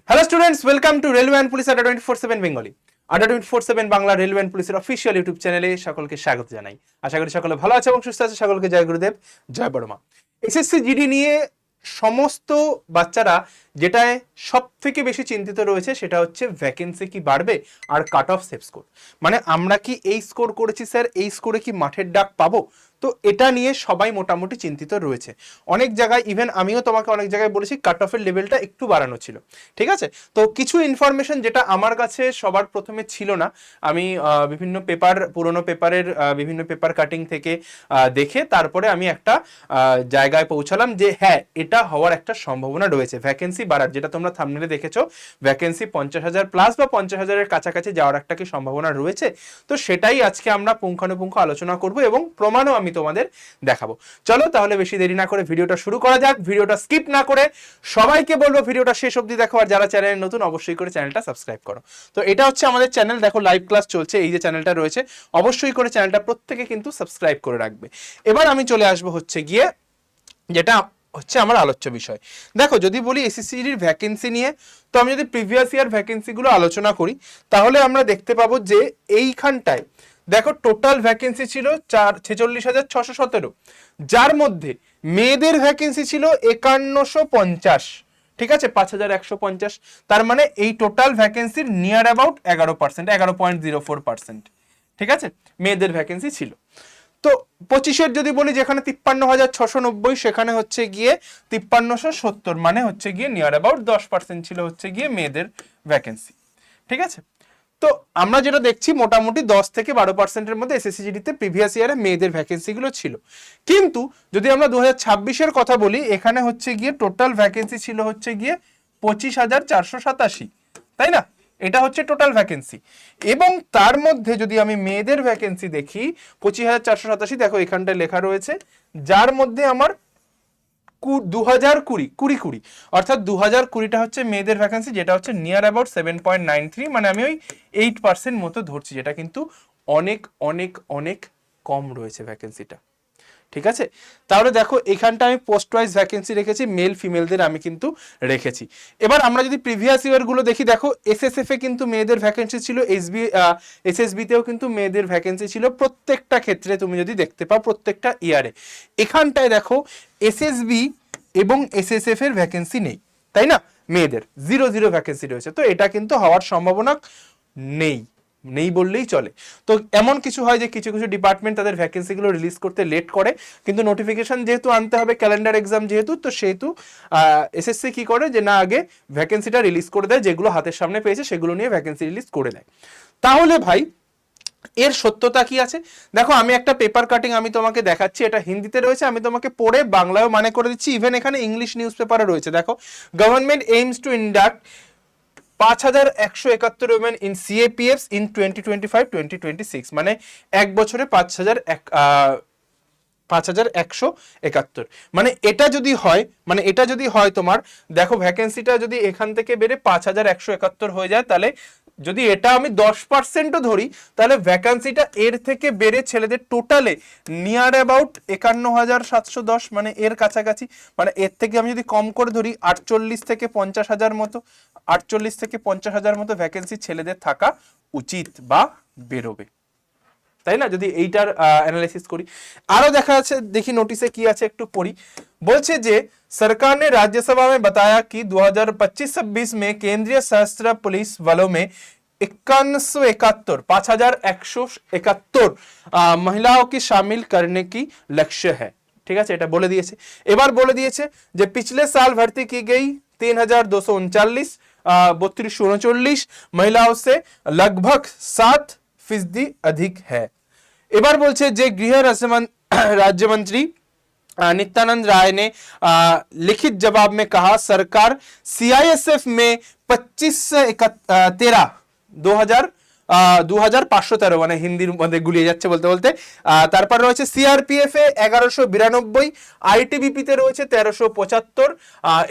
Hello students, welcome to railway and police আড্ডা 24/7 Bengali. আড্ডা 24/7 Bangla railway and পুলিশের official YouTube চ্যানেলে সকলকে স্বাগত জানাই। আশা করি সকলে ভালো আছে এবং সুস্থ আছে। সকলকে জয় গুরুদেব, জয় বড়মা। এসএসসি জিডি নিয়ে সমস্ত বাচ্চারা যেটায় সব থেকে বেশি চিন্তিত রয়েছে সেটা হচ্ছে ভ্যাকেন্সি কি বাড়বে আর কাট অফ সেভ স্কোর। মানে আমরা কি এই স্কোর করেছি স্যার, এই স্কোরে কি মাঠের ডাক পাবো? তো এটা নিয়ে সবাই মোটামুটি চিন্তিত রয়েছে। অনেক জায়গায় ইভেন আমিও তোমাকে অনেক জায়গায় বলেছি কাট অফের লেভেলটা একটু বাড়ানো ছিল, ঠিক আছে? তো কিছু ইনফরমেশন যেটা আমার কাছে সবার প্রথমে ছিল না, আমি বিভিন্ন পেপার, পুরোনো পেপারের বিভিন্ন পেপার কাটিং থেকে দেখে তারপরে আমি একটা জায়গায় পৌঁছালাম যে হ্যাঁ, এটা হওয়ার একটা সম্ভাবনা রয়েছে ভ্যাকেন্সি বাড়ার। যেটা তোমরা থাম্বনেলে দেখেছো, ভ্যাকেন্সি 50,000 প্লাস বা 50,000-এর কাছাকাছি যাওয়ার একটা কি সম্ভাবনা রয়েছে। তো সেটাই আজকে আমরা পুঙ্খানুপুঙ্খ আলোচনা করব এবং প্রমাণও আমি তোমাদের দেখাবো। চলো তাহলে বেশি দেরি না করে ভিডিওটা শুরু করা যাক। ভিডিওটা স্কিপ না করে সবাইকে বলবো ভিডিওটা শেষ অবধি দেখো, আর যারা চ্যানেলে নতুন অবশ্যই করে চ্যানেলটা সাবস্ক্রাইব করো। তো এটা হচ্ছে আমাদের চ্যানেল, দেখো লাইভ ক্লাস চলছে, এই যে চ্যানেলটা রয়েছে অবশ্যই করে চ্যানেলটা প্রত্যেকে কিন্তু সাবস্ক্রাইব করে রাখবে। এবার আমি চলে আসবো হচ্ছে গিয়ে যেটা হচ্ছে আমার আলোচ্য বিষয়। দেখো যদি বলি এসএসসির ভ্যাকেন্সি নিয়ে, তো আমি যদি প্রিভিয়াস ইয়ার ভ্যাকেন্সিগুলো আলোচনা করি তাহলে আমরা দেখতে পাবো যে এইখানটায় দেখো টোটাল ভ্যাকেন্সি ছিল 46,617, যার মধ্যে মেয়েদের ভ্যাকেন্সি ছিল 5150, ঠিক আছে, 5150। তার মানে এই টোটাল ভ্যাকেন্সির নিয়ার অ্যাবাউট 11%, 11.04%, ঠিক আছে, মেয়েদের ভ্যাকেন্সি ছিল। তো 25-এর যদি বলি, যেখানে 53,690 সেখানে হচ্ছে গিয়ে 5370, মানে হচ্ছে গিয়ে নিয়ার অ্যাবাউট 10% ছিল হচ্ছে গিয়ে মেয়েদের ভ্যাকেন্সি, ঠিক আছে। তো আমরা যেটা দেখছি মোটামুটি 10 থেকে 12%-এর মধ্যে এসএসসিজিডিতে প্রিভিয়াস ইয়ারে মেয়েদের ভ্যাকেন্সিগুলো ছিল। কিন্তু যদি আমরা 2026-এর কথা বলি, এখানে হচ্ছে গিয়ে টোটাল ভ্যাকেন্সি ছিল হচ্ছে গিয়ে 25,487, তাই না? এটা হচ্ছে টোটাল ভ্যাকেন্সি। এবং তার মধ্যে যদি আমি মেয়েদের ভ্যাকেন্সি দেখি 25,487, দেখো এখানটায় লেখা রয়েছে, যার মধ্যে আমার 2020 অর্থাৎ 2020টা হচ্ছে মেয়েদের ভ্যাকেন্সি, যেটা হচ্ছে নিয়ার অ্যাবাউট 7.93, মানে আমি ওই 8% মতো ধরছি, যেটা কিন্তু অনেক অনেক অনেক কম রয়েছে ভ্যাকেন্সিটা, ঠিক আছে। তাহলে দেখো এখানটা আমি পোস্ট ওয়াইজ ভ্যাকেন্সি রেখেছি, মেল ফিমেলদের আমি কিন্তু রেখেছি। এবার আমরা যদি প্রিভিয়াস ইয়ার গুলো দেখি, দেখো এসএসএফ এ কিন্তু মেয়েদের ভ্যাকেন্সি ছিল, এসএসবি তেও কিন্তু মেয়েদের ভ্যাকেন্সি ছিল, প্রত্যেকটা ক্ষেত্রে তুমি যদি দেখতে পাও প্রত্যেকটা ইয়ারে। এখানটায় দেখো এসএসবি এবং এসএসএফ এর ভ্যাকেন্সি নেই, তাই না? মেয়েদের 0 ভ্যাকেন্সি রয়েছে। তো এটা কিন্তু হওয়ার সম্ভাবনা নেই, নেই বললেই চলে। তো এমন কিছু হয় যে কিছু কিছু ডিপার্টমেন্ট তাদের ভ্যাকেন্সিগুলো রিলিজ করতে লেট করে, কিন্তু নোটিফিকেশন যেহেতু আনতে হবে, ক্যালেন্ডার এক্সাম যেহেতু, তো সেহেতু এসএসসি কি করে যে না, আগে ভ্যাকেন্সিটা রিলিজ করে দেয়, যেগুলো হাতের সামনে পেয়েছে সেগুলো নিয়ে ভ্যাকেন্সি রিলিজ করে দেয়। তাহলে ভাই এর সত্যতা কি আছে? দেখো আমি একটা পেপার কাটিং আমি তোমাকে দেখাচ্ছি, এটা হিন্দিতে রয়েছে, আমি তোমাকে পড়ে বাংলায়ও মানে করে দিচ্ছি, ইভেন এখানে ইংলিশ নিউজ পেপারে রয়েছে। দেখো, government aims to induct 5,171 women in CAPFs in 2025-2026, মানে এক বছরে 5,171। মানে এটা যদি হয়, মানে এটা যদি হয় তোমার, দেখো ভ্যাকেন্সিটা যদি এখান থেকে বেড়ে 5,171 হয়ে যায়, তাহলে যদি এটা আমি 10%ও ধরি, তাহলে ভ্যাকেন্সিটা এর থেকে বেড়ে ছেলেদের টোটালে নিয়ার অ্যাবাউট 51,710, মানে এর কাছাকাছি। মানে এর থেকে আমি যদি কম করে ধরি 48 থেকে 50,000 মতো, 48 থেকে 50,000 মতো ভ্যাকেন্সি ছেলেদের থাকা উচিত বা বেরোবে, তাই না? যদি এইটার অ্যানালাইসিস করি, আরো দেখা যাচ্ছে, দেখি নোটিশে কি আছে একটু পড়ি। বলছে যে सरकार ने राज्यसभा में बताया कि 2025-26 में केंद्रीय सशस्त्र पुलिस बलों में 5171 महिलाओं की शामिल करने की लक्ष्य है, ঠিক আছে, এটা বলে দিয়েছে। এবার বলে দিয়েছে যে पिछले साल भर्ती की गई 3,239 3239 महिलाओं से लगभग 7% अधिक है। এবার বলছে যে গৃহ राज्यमंत्री नित्यानंद राय ने लिखित जवाब में कहा, सरकार सीआईएसएफ में 2513 মানে হিন্দির মধ্যে গুলিয়ে যাচ্ছে বলতে বলতে। তারপর রয়েছে সিআরপিএফ এ 1192, আইটিবিপি তে রয়েছে 1375,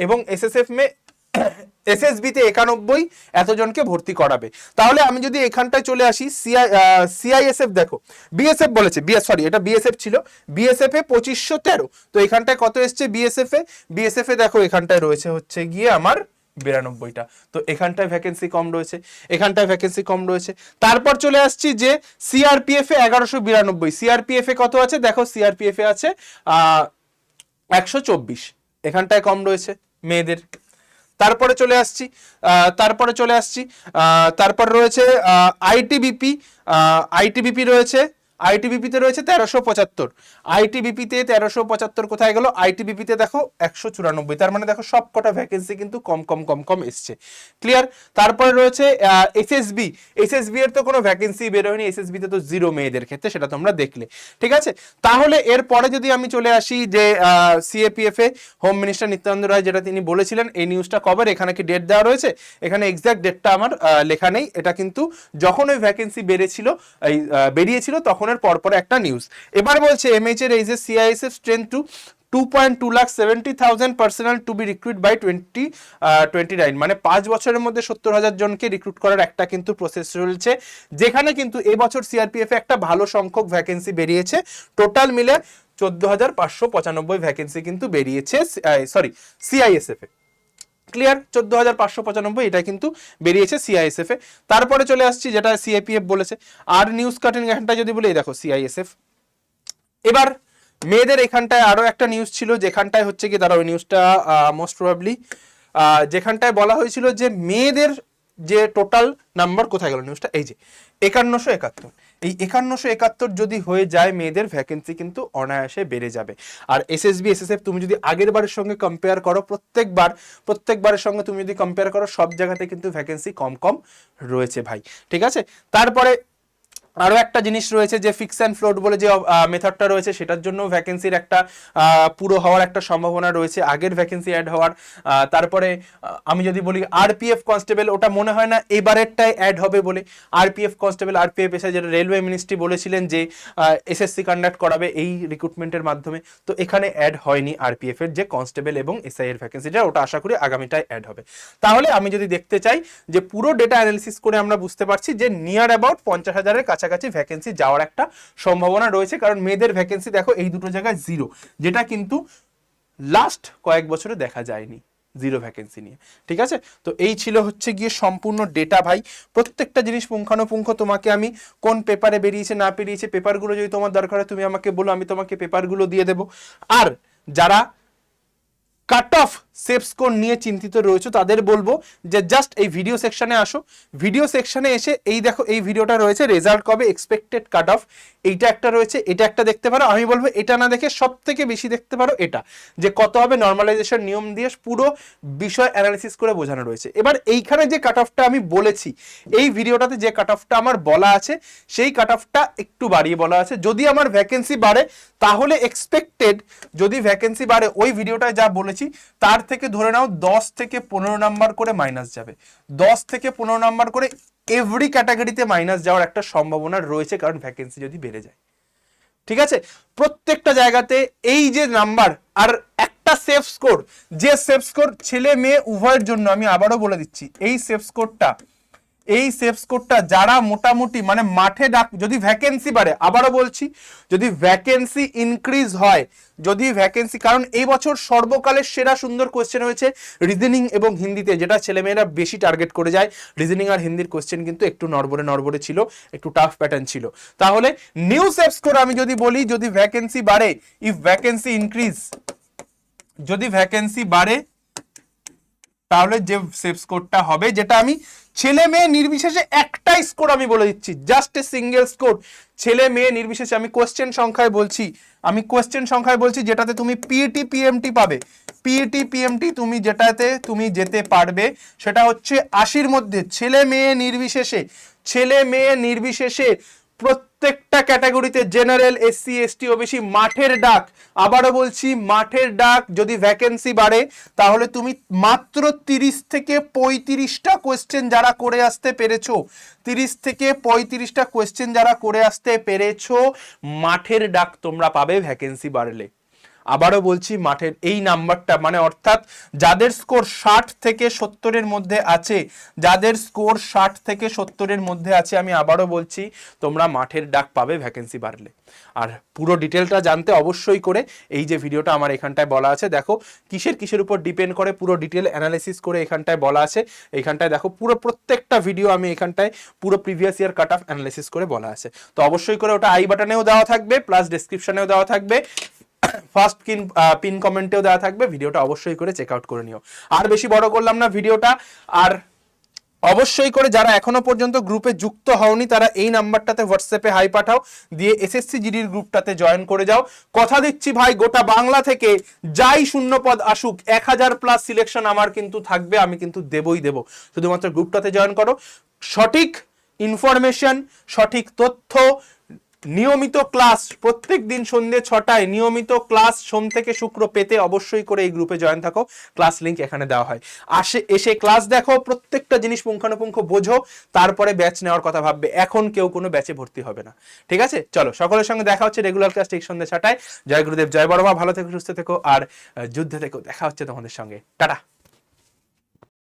এবং এসএসএফ মে এসএসবি তে 91 এতজনকে ভর্তি করাবে। তাহলে আমি যদি এখানটায় চলে আসি, সিআইএসএফ দেখো, বিএসএফ বলেছে, এটা বিএসএফ ছিল, বিএসএফ এ 2513, তো এখানটায় কত এসছে বিএসএফ এ? বিএসএফ এ দেখো এখানটায় রয়েছে হচ্ছে গিয়ে আমার 92টা। তো এখানটায় ভ্যাকেন্সি কম রয়েছে, এখানটায় ভ্যাকেন্সি কম রয়েছে। তারপর চলে আসছি যে সিআরপিএফ এ 1192, সিআরপিএফ এ কত আছে দেখো, সিআরপিএফ এ আছে 124, এখানটায় কম রয়েছে মেয়েদের। তারপরে চলে আসছি তারপর রয়েছে আইটিবিপি, আইটিবিপি রয়েছে, আইটিবিপিতে রয়েছে 1375, আইটিবিপিতে 1375 কোথায় গেল, আইটিবিপিতে দেখো 194, তার মানে দেখো সব কটা ভ্যাকেন্সি কিন্তু কম কম কম কম এসছে। ক্লিয়ার? তারপরে রয়েছে এসএসবি, এসএসবি এর তো কোনো ভ্যাকেন্সি বেরোয়নি, এসএসবি তে তো জিরো মেয়েদের ক্ষেত্রে, সেটা তোমরা দেখলে। ঠিক আছে, তাহলে এরপরে যদি আমি চলে আসি যে সিএপিএফ এ হোম মিনিস্টার নিত্যানন্দ রায় যেটা তিনি বলেছিলেন, এই নিউজটা কবে, এখানে কি ডেট দেওয়া রয়েছে, এখানে এক্সাক্ট ডেটটা আমার লেখা নেই, এটা কিন্তু যখন ওই ভ্যাকেন্সি বেরিয়েছিল তখনের পরপর একটা নিউজ। এবার বলছে এমএইচ এর এই যে CISF strength to 2.270,000 personnel to be recruit by 2029, মানে 5 বছরের মধ্যে 70,000 জনকে রিক্রুট করার একটা কিন্তু প্রসেস চলছে, যেখানে কিন্তু এবছর সিআরপিএফ এ একটা ভালো সংখ্যক ভ্যাকেন্সি বেরিয়েছে, টোটাল মিলে 14,595 ভ্যাকেন্সি কিন্তু বেরিয়েছে, সরি সিআইএসএফ এ। ক্লিয়ার? 14,595 এটা কিন্তু বেরিয়েছে সিআইএসএফ এ। তারপরে চলে আসছি যেটা সিআইপিএফ বলেছে। আর নিউজ কাটিং এখানটা যদি বলি, দেখো সিআইএসএফ। এবার মেয়েদের এখানটায় আরো একটা নিউজ ছিল, যেখানটায় হচ্ছে কি, তারা ওই নিউজটা মোস্ট প্রবাবলি যেখানটায় বলা হয়েছিল যে মেয়েদের যে টোটাল নাম্বার, কোথায় গেল নিউজটা, এই যে 5171, এই 5171 যদি হয়ে যায় মেয়েদের ভ্যাকেন্সি কিন্তু অনায়াসে বেড়ে যাবে। আর এসএসবি এসএসএফ তুমি যদি আগের বারের সঙ্গে কম্পেয়ার করো, প্রত্যেকবারের সঙ্গে তুমি যদি কম্পেয়ার করো, সব জায়গাতে কিন্তু ভ্যাকেন্সি কম কম রয়েছে ভাই। ঠিক আছে, তারপরে আরো একটা জিনিস রয়েছে যে ফিক্স অ্যান্ড ফ্লোট বলে যে মেথডটা রয়েছে, সেটার জন্য ভ্যাকেন্সির একটা পুরো হওয়ার একটা সম্ভাবনা রয়েছে, আগের ভ্যাকেন্সি অ্যাড হওয়ার। তারপরে আমি যদি বলি আরপিএফ কনস্টেবল, ওটা মনে হয় না এবারেরটাই অ্যাড হবে বলে। আরপিএফ কনস্টেবল, আরপিএফ এসআই, যেটা রেলওয়ে মিনিস্ট্রি বলেছিলেন যে এসএসসি কন্ডাক্ট করাবে এই রিক্রুটমেন্টের মাধ্যমে, তো এখানে অ্যাড হয়নি আরপিএফ এর যে কনস্টেবল এবং এসআই এর ভ্যাকেন্সিটা, ওটা আশা করি আগামীটাই অ্যাড হবে। তাহলে আমি যদি দেখতে চাই যে পুরো ডেটা অ্যানালিসিস করে আমরা বুঝতে পারছি যে নিয়ার অ্যাবাউট 50,000-এর কাছাকাছি ভ্যাকেন্সি যাওয়ার একটা সম্ভাবনা রয়েছে, কারণ মেয়েদের ভ্যাকেন্সি দেখো এই দুটো জায়গায় জিরো, যেটা কিন্তু লাস্ট কয়েক বছরে দেখা যায়নি জিরো ভ্যাকেন্সি নিয়ে। ঠিক আছে, তো এই ছিল হচ্ছে গিয়ে সম্পূর্ণ ডেটা ভাই। প্রত্যেকটা জিনিস পুঙ্খানুপুঙ্খ তোমাকে আমি কোন পেপারে বেরিয়েছে না বেরিয়েছে, পেপারগুলো যদি তোমার দরকার হয় তুমি আমাকে বলো, আমি তোমাকে পেপারগুলো দিয়ে দেবো। আর যারা কাট অফ সেফ স্কোর নিয়ে চিন্তিত রয়েছে তাদের বলবো যে জাস্ট এই ভিডিও সেকশনে আসো, ভিডিও সেকশনে এসে এই দেখো এই ভিডিওটা রয়েছে, রেজাল্ট কবে, এক্সপেক্টেড কাট অফ, এইটা একটা রয়েছে, এটা একটা দেখতে পারো। আমি বলবো এটা না দেখে সব থেকে বেশি দেখতে পারো এটা, যে কত হবে নর্মালাইজেশন নিয়ম দিয়ে পুরো বিষয় অ্যানালিসিস করে বোঝানো রয়েছে। এবার এইখানে যে কাট অফটা আমি বলেছি, এই ভিডিওটাতে যে কাট অফটা আমার বলা আছে, সেই কাট অফটা একটু বাড়িয়ে বলা আছে। যদি আমার ভ্যাকেন্সি বাড়ে তাহলে এক্সপেক্টেড, যদি ভ্যাকেন্সি বাড়ে ওই ভিডিওটায় যা বলেছি তার থেকে ধরে নাও 10 থেকে 15 নাম্বার করে মাইনাস যাবে, 10 থেকে 15 নাম্বার করে এভরি ক্যাটাগরিতে মাইনাস যাওয়ার একটা সম্ভাবনা রয়েছে, কারণ ভ্যাকেন্সি যদি বেড়ে যায়। ঠিক আছে, প্রত্যেকটা জায়গাতে এই যে নাম্বার আর একটা সেফ স্কোর, যে সেফ স্কোর ছেলে মেয়ে উভয়ের জন্য, আমি আবারও বলে দিচ্ছি, এই সেফ স্কোরটা যারা মোটামুটি মানে মাঠে ডাক, যদি ভ্যাকেন্সি বাড়ে, আবারও বলছি, যদি ভ্যাকেন্সি ইনক্রিজ হয়, যদি ভ্যাকেন্সি, কারণ এই বছর সর্বকালের সেরা সুন্দর কোয়েশ্চেন হয়েছে রিজনিং এবং হিন্দিতে, যেটা ছেলেমেয়েরা বেশি টার্গেট করে যায়। রিজনিং আর হিন্দির কোয়েশ্চেন কিন্তু একটু নড়বড়ে ছিল, একটু টাফ প্যাটার্ন ছিল। তাহলে নিউ সেফ স্কোর আমি যদি বলি, যদি ভ্যাকেন্সি বাড়ে, ইফ ভ্যাকেন্সি ইনক্রিজ, যদি ভ্যাকেন্সি বাড়ে তাহলে যে সেফ স্কোরটা হবে, যেটা আমি ছেলে মেয়ে নির্বিশেষে একটাই স্কোর আমি বলে দিচ্ছি, জাস্ট এ সিঙ্গেল স্কোর, ছেলে মেয়ে নির্বিশেষে, আমি কোশ্চেন সংখ্যায় বলছি, যেটাতে তুমি পিইটি পিএমটি পাবে, পিইটি পিএমটি তুমি যেটাতে তুমি যেতে পারবে, সেটা হচ্ছে 80-র মধ্যে, ছেলে মেয়ে নির্বিশেষে প্রত্যেকটা ক্যাটাগরিতে, জেনারেল, এসসি এসটি ওবিসি, মাঠের ডাক, আবারও বলছি মাঠের ডাক, যদি ভ্যাকেন্সি বাড়ে তাহলে তুমি মাত্র 30 থেকে 35টা কোয়েশ্চেন যারা করে আসতে পেরেছো, 30 থেকে 35টা কোয়েশ্চেন যারা করে আসতে পেরেছো, মাঠের ডাক তোমরা পাবে ভ্যাকেন্সি বাড়লে। আবারও বলছি, মাঠের এই নাম্বারটা মানে অর্থাৎ যাদের স্কোর 60 থেকে 70-এর মধ্যে আছে, যাদের স্কোর 60 থেকে 70-এর মধ্যে আছে, আমি আবারও বলছি তোমরা মাঠের ডাক পাবে ভ্যাকেন্সি বাড়লে। আর পুরো ডিটেলটা জানতে অবশ্যই করে এই যে ভিডিওটা আমার এখানটায় বলা আছে, দেখো কিসের উপর ডিপেন্ড করে পুরো ডিটেল অ্যানালাইসিস করে এখানটায় বলা আছে। এইখানটায় দেখো পুরো প্রত্যেকটা ভিডিও আমি এখানটায় পুরো previous year cut off analysis করে বলা আছে। তো অবশ্যই করে ওটা আই বাটনেও দেওয়া থাকবে, প্লাস ডেসক্রিপশনেও দেওয়া থাকবে, ফার্স্ট পিন কমেন্টেও দেওয়া থাকবে। ভিডিওটা অবশ্যই করে চেক আউট করে নিও। আর বেশি বড় করলাম না ভিডিওটা। আর অবশ্যই করে যারা এখনো পর্যন্ত গ্রুপে যুক্ত হওনি তারা এই নাম্বারটাতে হোয়াটসঅ্যাপে হাই পাঠাও, দিয়ে এসএসসি জিডির গ্রুপটাতে জয়েন করে যাও। কথা দিচ্ছি ভাই, গোটা বাংলা থেকে যাই শূন্য পদ আসুক 1000+ সিলেকশন আমার কিন্তু থাকবে, আমি কিন্তু দেবই দেব। শুধুমাত্র গ্রুপটাতে জয়েন করো, সঠিক ইনফরমেশন, সঠিক তথ্য, নিয়মিত ক্লাস, প্রত্যেক দিন সন্ধ্যে 6টায় নিয়মিত ক্লাস সোম থেকে শুক্র পেতে অবশ্যই করে এই গ্রুপে জয়েন থাকো। ক্লাস লিংক এখানে দেওয়া হয়, এসে ক্লাস দেখো, প্রত্যেকটা জিনিস পুঙ্খানুপুঙ্খ বোঝো, তারপরে ব্যাচ নেওয়ার কথা ভাববে। এখন কেউ কোনো ব্যাচে ভর্তি হবে না, ঠিক আছে? চলো, সকলের সঙ্গে দেখা হচ্ছে রেগুলার ক্লাস ঠিক সন্ধ্যে 6টায়। জয় গুরুদেব, জয় বড়মা, ভালো থেকো, সুস্থ থেকো, আর যুদ্ধে থেকো। দেখা হচ্ছে তোমাদের সঙ্গে, টাটা।